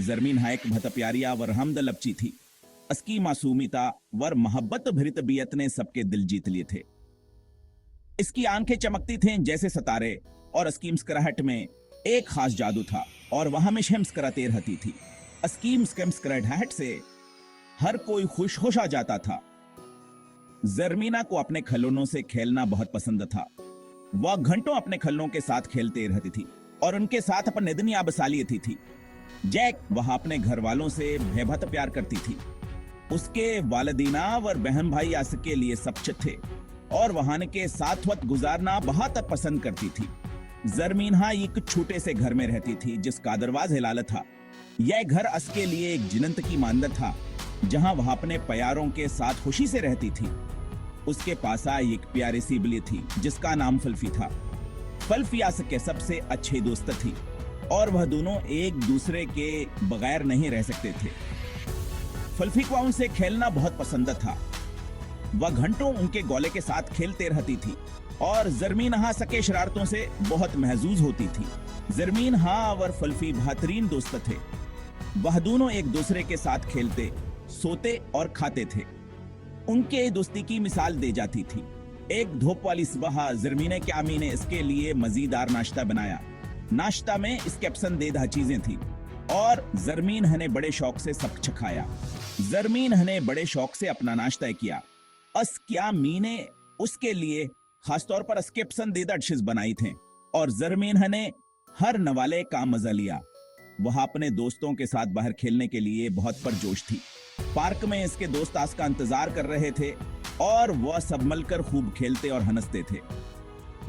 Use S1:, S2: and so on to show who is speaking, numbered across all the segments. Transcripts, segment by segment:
S1: Zarmeen Hayek भत प्यारिया वर हमद लपची थी। उसकी मासूमिता वर मोहब्बत भरी तबीयत ने सबके दिल जीत लिए थे। इसकी आंखें चमकती थीं जैसे सितारे और उसकी मुस्कुराहट में एक खास जादू था और वह हमेशा मुस्कुराती रहती थी। उसकी मुस्कुराहट से हर कोई खुश हो जाता था। जरमीना को अपने खिलौनों से खेलना बहुत पसंद था। वह घंटों अपने खिलौनों के साथ खेलते रहती थी और उनके साथ अपनी दुनिया बसा लेती थी। जैक वह अपने घर वालों से बेहद प्यार करती थी। उसके वालिदीना और बहन भाई आसिक के लिए सब थे और वहां के साथ वक्त गुजारना बहुत पसंद करती थी। जरमीना एक छोटे से घर में रहती थी जिसका दरवाजा लाल था। यह घर उसके लिए एक जन्नत की मानद था जहां वह अपने प्यारों के साथ खुशी से रहती थी। उसके पास एक प्यारी सी बिल्ली थी जिसका नाम फल्फी था। फल्फी आसिक के सबसे अच्छे दोस्त थी और वह दोनों एक दूसरे के बगैर नहीं रह सकते थे। फल्फी को उनसे खेलना बहुत पसंद था। वह घंटों उनके गोले के साथ खेलते रहती थी और जरमीना सके शरारतों से बहुत महजूज होती थी। जरमीना और फल्फी बेहतरीन दोस्त थे। वह दोनों एक दूसरे के साथ खेलते, सोते और खाते थे। उनके दोस्ती की मिसाल दे जाती थी। एक धूप वाली सुबह जरमीना की अम्मी ने इसके लिए मजेदार नाश्ता बनाया। नाश्ता में इसके पसंदीदा चीजें थी और जरमीना ने बड़े शौक से सब चखाया। जरमीना ने बड़े शौक से अपना नाश्ता किया। क्या मी ने उसके लिए खासतौर पर उसके पसंदीदा डिशेस बनाई थे और जरमीना ने हर नवाले का मजा लिया। वह अपने दोस्तों के साथ बाहर खेलने के लिए बहुत परजोश थी। पार्क में इसके दोस्त आज का इंतजार कर रहे थे और वह सब मिलकर खूब खेलते और हंसते थे।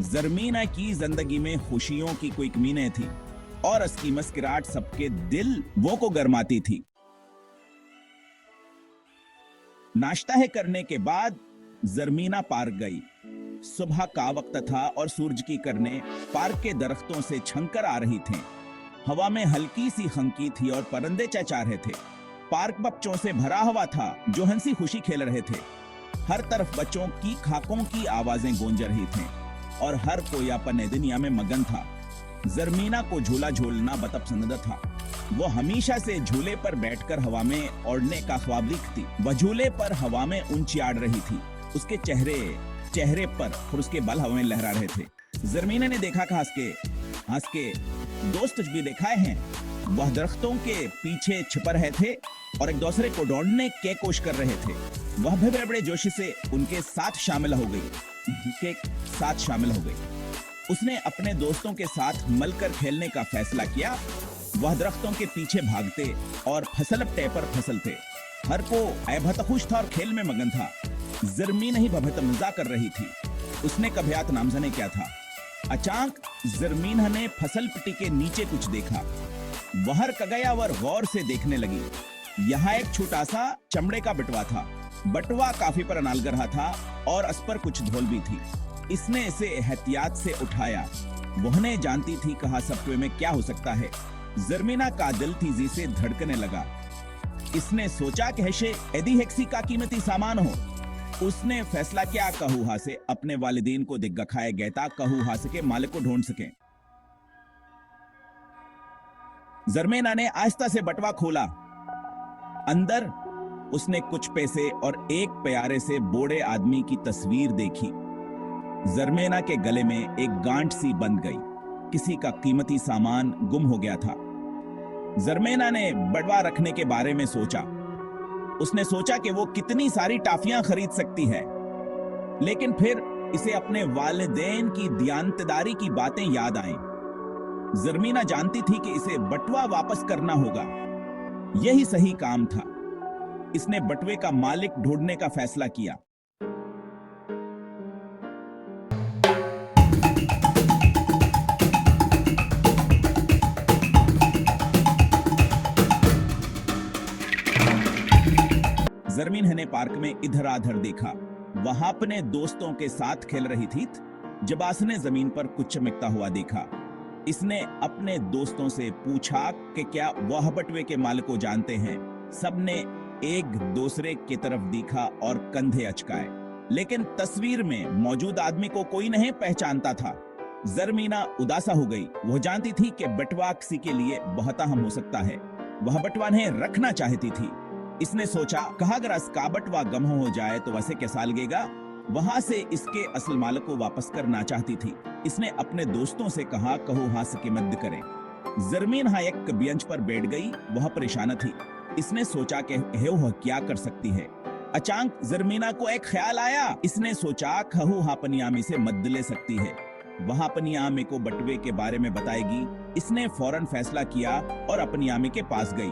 S1: जरमीना की जिंदगी में खुशियों की कोई कमी नहीं थी और उसकी मुस्कुराहट सबके दिल वो को गरमाती थी। नाश्ता करने के बाद जरमीना पार्क गई। सुबह का वक्त था और सूरज की किरणें पार्क के दरख्तों से छनकर आ रही थीं। हवा में हल्की सी खंकी थी और परिंदे चहचहा रहे थे। पार्क बच्चों से भरा हुआ था जो हंसी खुशी खेल रहे थे। हर तरफ बच्चों की खाकों की आवाजें गूंज रही थीं और हर कोई अपने दुनिया में मगन था। जरमीना को झूला झूलना बहुत पसंद था। वो हमेशा से झूले पर बैठकर हवा में उड़ने का ख्वाब देखती। वह झूले पर हवा में ऊंची आड़ रही थी। उसके चेहरे पर और उसके बाल हवा में लहरा रहे थे। जरमीना ने देखा कि हंस के दोस्त भी दिखाए हैं। वह दरख्तों के पीछे छिप रहे थे और एक दूसरे को ढूंढने की कोशिश कर रहे थे। वह भी बड़े जोश से उनके साथ शामिल हो गई। उसने अपने दोस्तों के साथ मिलकर खेलने का फैसला किया। वह दरख्तों के पीछे भागते और फसल पर फसलते। हर को बहुत खुश था और खेल में मगन था। जरमीना ही बहुत मजा कर रही थी। उसने कभी हाथ नाम जाने क्या था। अचानक जरमीना ने फसल पट्टी के नीचे कुछ देखा। वह गया और गौर से देखने लगी। यहाँ एक छोटा सा चमड़े का बटवा था। बटवा काफी पर अनालग रहा था और उस पर कुछ धूल भी थी। इसने इसे एहतियात से उठाया। वह ने जानती थी कहा सप्ताह में क्या हो सकता है। जरमीना का दिल तेजी से धड़कने लगा। इसने सोचा कि हैशे एदी हेक्सी का कीमती सामान हो। उसने फैसला किया कहूहा से अपने वालिदीन को दिखाए गए ता कहूहा के मालिक को ढूंढ सके। जरमीना ने आहिस्ता से बटवा खोला। अंदर उसने कुछ पैसे और एक प्यारे से बूढ़े आदमी की तस्वीर देखी। जरमीना के गले में एक गांठ सी बंध गई। किसी का कीमती सामान गुम हो गया था। जरमीना ने बटवा रखने के बारे में सोचा। उसने सोचा कि वो कितनी सारी टाफियां खरीद सकती है, लेकिन फिर इसे अपने वालिदैन की दयानतदारी की बातें याद आईं। जरमीना जानती थी कि इसे बटवा वापस करना होगा। यही सही काम था। इसने बटवे का मालिक ढूंढने का फैसला किया। जरमीना ने पार्क में इधर आधर देखा। वहां अपने दोस्तों के साथ खेल रही थी जब उसने जमीन पर कुछ चमकता हुआ देखा। इसने अपने दोस्तों से पूछा कि क्या वह बटवे के मालिक को जानते हैं। सबने एक दूसरे की तरफ देखा और कंधे अचकाए, लेकिन तस्वीर में मौजूद आदमी को कोई नहीं पहचानता था। जरमीना उदासा हो गई। वह जानती थी कि बटवा किसी के लिए बहुत अहम हो सकता है। वह बटवा ने रखना चाहती थी। इसने सोचा, कहा अगर इसका बटवा गम हो जाए तो वैसे कैसा लगेगा। वहां से इसके असल मालिक को वापस करना चाहती थी। इसने अपने दोस्तों से कहा, कहो हाथ की मदद करें। जरमीन हाँ एक बेंच पर बैठ गई। वह परेशान थी। इसने सोचा कि वह क्या कर सकती है। अचानक जरमीना को एक ख्याल आया। इसने सोचा, खहू हाँ अपनी आमी से मदद ले सकती है। वह अपनी आमी को बटवे के बारे में बताएगी। इसने फौरन फैसला किया और अपनी आमी के पास गई।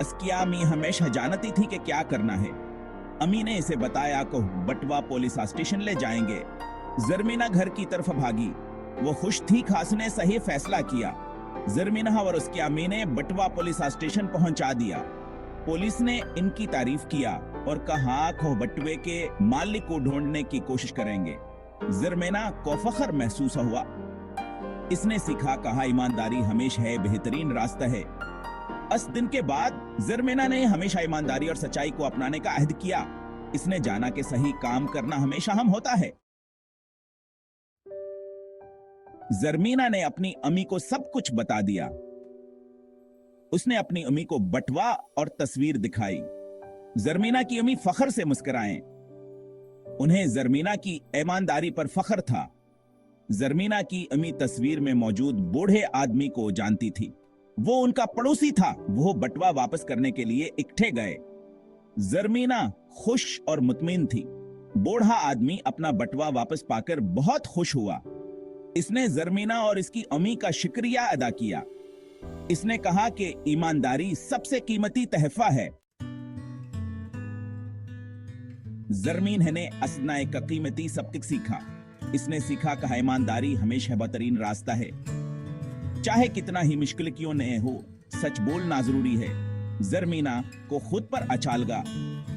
S1: इसकी आमी हमेशा जानती थी कि क्या करना है। अमी ने इसे बताया कि बटवा पुलिस स्टेशन ले जाएंगे। जरमीना घर की तरफ भागी। वो खुश थी, खास ने सही फैसला किया। जरमीना और उसकी अम्मी ने बटवा पुलिस स्टेशन पहुंचा दिया। पुलिस ने इनकी तारीफ किया और कहा कि बटवे के मालिक को ढूंढने की कोशिश करेंगे। जरमीना को फख्र महसूस हुआ। इसने सीखा, कहा ईमानदारी हमेशा है बेहतरीन रास्ता है। इस दिन के बाद जरमीना ने हमेशा ईमानदारी और सच्चाई को अपनाने का अहद किया। इसने जाना कि सही काम करना हमेशा हम होता है। जरमीना ने अपनी अम्मी को सब कुछ बता दिया। उसने अपनी अम्मी को बटवा और तस्वीर दिखाई। जरमीना की अम्मी फख्र से मुस्कुराएं। उन्हें जरमीना की ईमानदारी पर फख्र था। जरमीना की अम्मी तस्वीर में मौजूद बूढ़े आदमी को जानती थी। वो उनका पड़ोसी था। वो बटवा वापस करने के लिए इकट्ठे गए। जरमीना खुश और मुतमिन थी। बूढ़ा आदमी अपना बटवा वापस पाकर बहुत खुश हुआ। इसने जरमीना और इसकी अम्मी का शुक्रिया अदा किया। इसने कहा कि ईमानदारी सबसे कीमती तहफा है। जरमीन ने असना एक कीमती सबक सीखा। इसने सीखा कि ईमानदारी हमेशा बेहतरीन रास्ता है। चाहे कितना ही मुश्किल क्यों न हो, सच बोलना जरूरी है। जरमीना को खुद पर अच्छा लगा।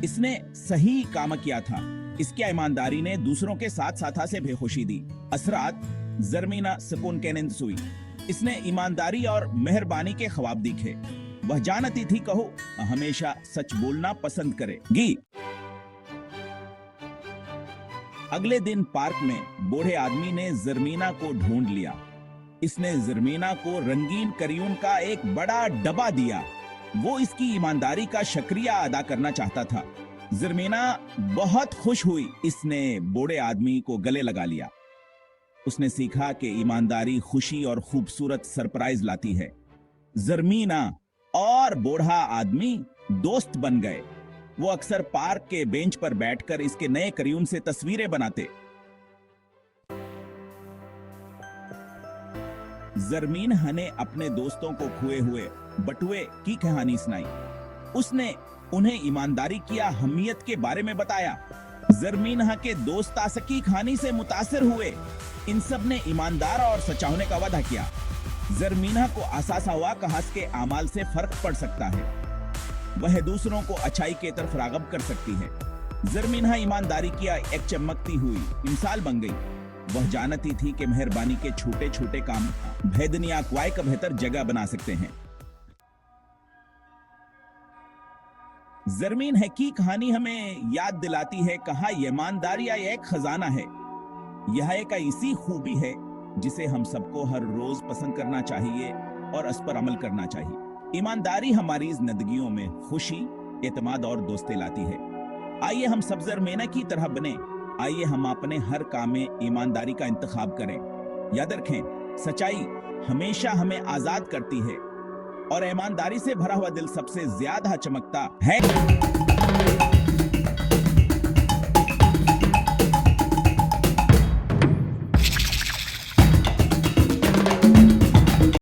S1: इसने सही काम किया था। इसकी ईमानदारी ने दूसरों के साथ साथा से भी खुशी दी। असरात जरमीना सुकून के नींद सोई। इसने ईमानदारी और मेहरबानी के ख्वाब देखे। वह जानती थी, कहो हमेशा सच बोलना पसंद करेगी। अगले दिन पार्क में बूढ़े आदमी ने जरमीना को ढूंढ लिया। इसने जरमीना को रंगीन करियून का एक बड़ा डब्बा दिया। वो इसकी ईमानदारी का शुक्रिया अदा करना चाहता था। जरमीना बहुत खुश हुई। इसने बूढ़े आदमी को गले लगा लिया। उसने सीखा कि ईमानदारी खुशी और खूबसूरत सरप्राइज लाती है। जरमीना और बूढ़ा आदमी दोस्त बन गए। वो अक्सर पार्क के बेंच पर बैठकर इसके नए करियून से तस्वीरें बनाते। जरमीना ने अपने दोस्तों को खोए हुए बटुए की कहानी सुनाई। उसने उन्हें ईमानदारी की अहमियत के बारे में बताया। जरमीना के दोस्त आसकी कहानी से मुतासिर हुए। इन सब ने ईमानदार और सच्चा होने का वादा किया। जरमीना को एहसास हुआ कि हंस के अमाल से फर्क पड़ सकता है। वह दूसरों को अच्छाई की तरफ राग़ब कर सकती है। जरमीना ईमानदारी की एक चमकती हुई मिसाल बन गई। वह जानती थी कि मेहरबानी के छोटे छोटे काम भेदनिया अक्वाई का बेहतर जगह बना सकते हैं। जरमीना की कहानी हमें याद दिलाती है, कहा ईमानदारी एक खजाना है। यह एक ऐसी खूबी है जिसे हम सबको हर रोज पसंद करना चाहिए और इस पर अमल करना चाहिए। ईमानदारी हमारी जिंदगियों में खुशी, एतमाद और दोस्ती लाती है। आइए हम सब जरमीना की तरह बने। आइए हम अपने हर काम में ईमानदारी का इंतखाब करें। याद रखें, सच्चाई हमेशा हमें आजाद करती है और ईमानदारी से भरा हुआ दिल सबसे ज्यादा चमकता है।